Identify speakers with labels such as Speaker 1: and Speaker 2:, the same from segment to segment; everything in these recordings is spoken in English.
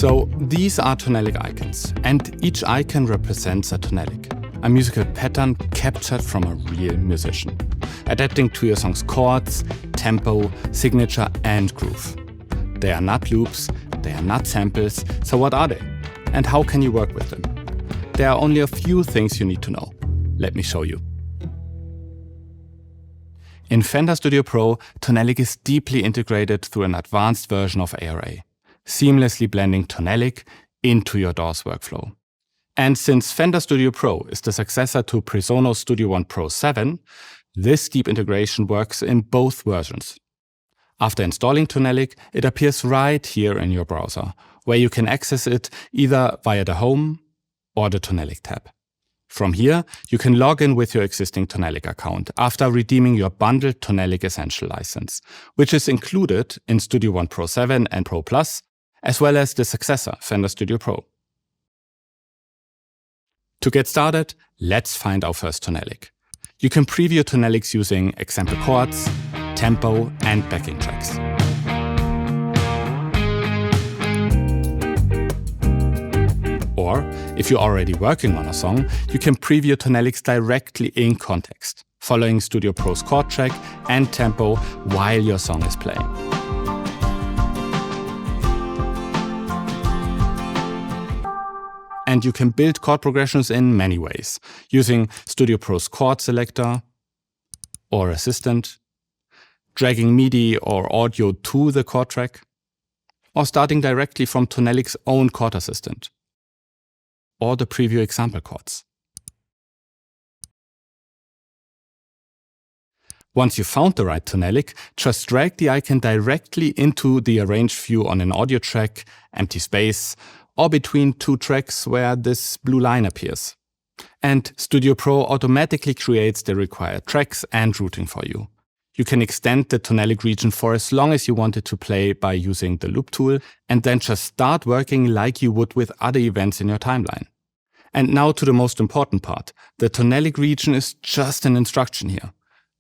Speaker 1: So these are Tonalic icons, and each icon represents a Tonalic, a musical pattern captured from a real musician, adapting to your song's chords, tempo, signature and groove. They are not loops, they are not samples, so what are they? And how can you work with them? There are only a few things you need to know. Let me show you. In Fender Studio Pro, Tonalic is deeply integrated through an advanced version of ARA, seamlessly blending Tonalic into your DAW's workflow. And since Fender Studio Pro is the successor to Presonus Studio One Pro 7, this deep integration works in both versions. After installing Tonalic, it appears right here in your browser, where you can access it either via the Home or the Tonalic tab. From here, you can log in with your existing Tonalic account after redeeming your bundled Tonalic Essential license, which is included in Studio One Pro 7 and Pro Plus, as well as the successor, Fender Studio Pro. To get started, let's find our first Tonalic. You can preview Tonalics using example chords, tempo, and backing tracks. Or, if you're already working on a song, you can preview Tonalics directly in context, following Studio Pro's chord track and tempo while your song is playing. And you can build chord progressions in many ways, using Studio Pro's chord selector or assistant, dragging MIDI or audio to the chord track, or starting directly from Tonalic's own chord assistant, or the preview example chords. Once you've found the right Tonalic, just drag the icon directly into the arrange view on an audio track, empty space, or between two tracks where this blue line appears. And Studio Pro automatically creates the required tracks and routing for you. You can extend the Tonalic region for as long as you want it to play by using the loop tool, and then just start working like you would with other events in your timeline. And now to the most important part. The Tonalic region is just an instruction here.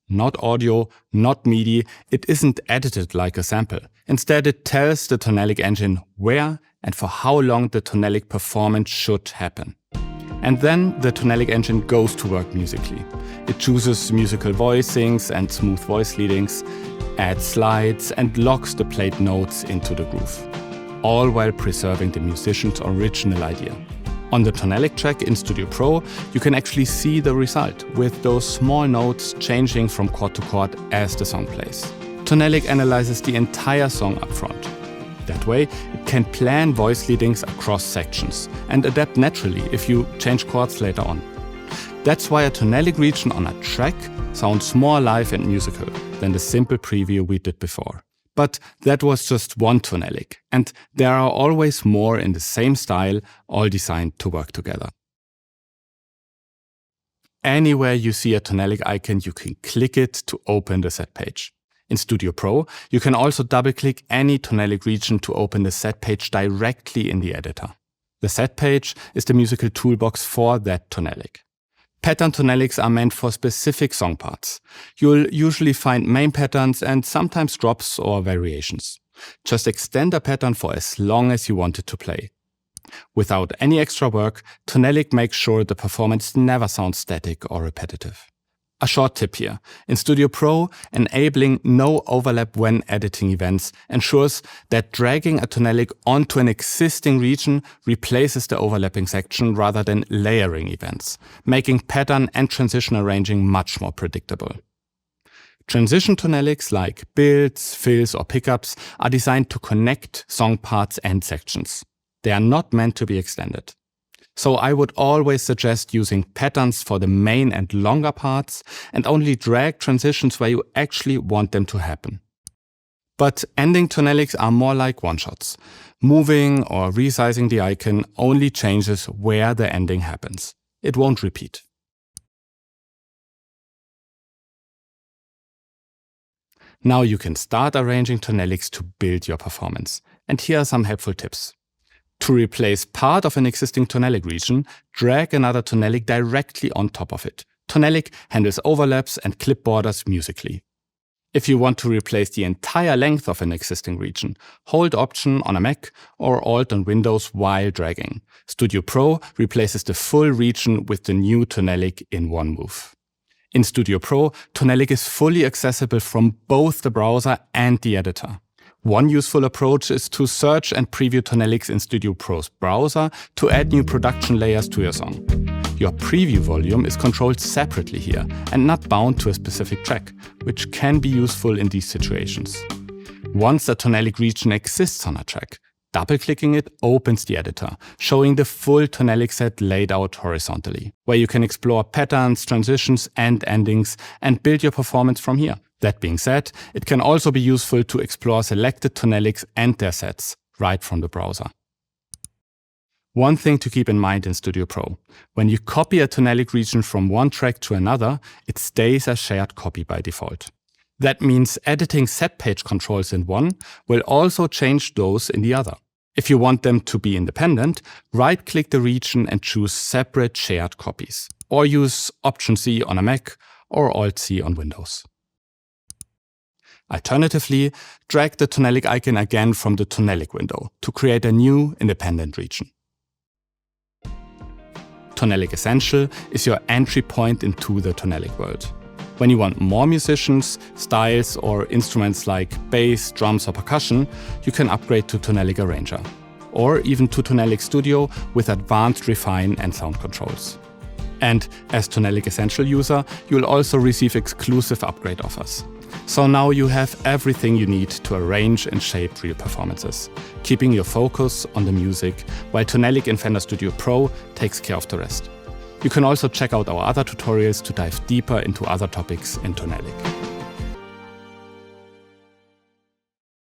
Speaker 1: Not audio, not MIDI, it isn't edited like a sample. Instead, it tells the Tonalic engine where and for how long the Tonalic performance should happen. And then the Tonalic engine goes to work musically. It chooses musical voicings and smooth voice leadings, adds slides and locks the played notes into the groove, all while preserving the musician's original idea. On the Tonalic track in Studio Pro, you can actually see the result, with those small notes changing from chord to chord as the song plays. Tonalic analyzes the entire song up front. That way, it can plan voice leadings across sections and adapt naturally if you change chords later on. That's why a Tonalic region on a track sounds more alive and musical than the simple preview we did before. But that was just one Tonalic, and there are always more in the same style, all designed to work together. Anywhere you see a Tonalic icon, you can click it to open the set page. In Studio Pro, you can also double-click any Tonalic region to open the set page directly in the editor. The set page is the musical toolbox for that Tonalic. Pattern Tonalics are meant for specific song parts. You'll usually find main patterns and sometimes drops or variations. Just extend a pattern for as long as you want it to play. Without any extra work, Tonalic makes sure the performance never sounds static or repetitive. A short tip here. In Studio Pro, enabling no overlap when editing events ensures that dragging a Tonalic onto an existing region replaces the overlapping section rather than layering events, making pattern and transition arranging much more predictable. Transition Tonalics like builds, fills or pickups are designed to connect song parts and sections. They are not meant to be extended. So I would always suggest using patterns for the main and longer parts and only drag transitions where you actually want them to happen. But ending Tonalics are more like one-shots. Moving or resizing the icon only changes where the ending happens. It won't repeat. Now you can start arranging Tonalics to build your performance. And here are some helpful tips. To replace part of an existing Tonalic region, drag another Tonalic directly on top of it. Tonalic handles overlaps and clip borders musically. If you want to replace the entire length of an existing region, hold Option on a Mac or Alt on Windows while dragging. Studio Pro replaces the full region with the new Tonalic in one move. In Studio Pro, Tonalic is fully accessible from both the browser and the editor. One useful approach is to search and preview Tonalics in Studio Pro's browser to add new production layers to your song. Your preview volume is controlled separately here and not bound to a specific track, which can be useful in these situations. Once a Tonalic region exists on a track, double-clicking it opens the editor, showing the full Tonalic set laid out horizontally, where you can explore patterns, transitions, and endings and build your performance from here. That being said, it can also be useful to explore selected Tonalics and their sets right from the browser. One thing to keep in mind in Studio Pro: when you copy a Tonalic region from one track to another, it stays a shared copy by default. That means editing set page controls in one will also change those in the other. If you want them to be independent, right-click the region and choose Separate Shared Copies, or use Option-C on a Mac or Alt-C on Windows. Alternatively, drag the Tonalic icon again from the Tonalic window to create a new independent region. Tonalic Essential is your entry point into the Tonalic world. When you want more musicians, styles, or instruments like bass, drums, or percussion, you can upgrade to Tonalic Arranger, or even to Tonalic Studio with advanced refine and sound controls. And as Tonalic Essential user, you'll also receive exclusive upgrade offers. So now you have everything you need to arrange and shape real performances, keeping your focus on the music, while Tonalic in Fender Studio Pro takes care of the rest. You can also check out our other tutorials to dive deeper into other topics in Tonalic.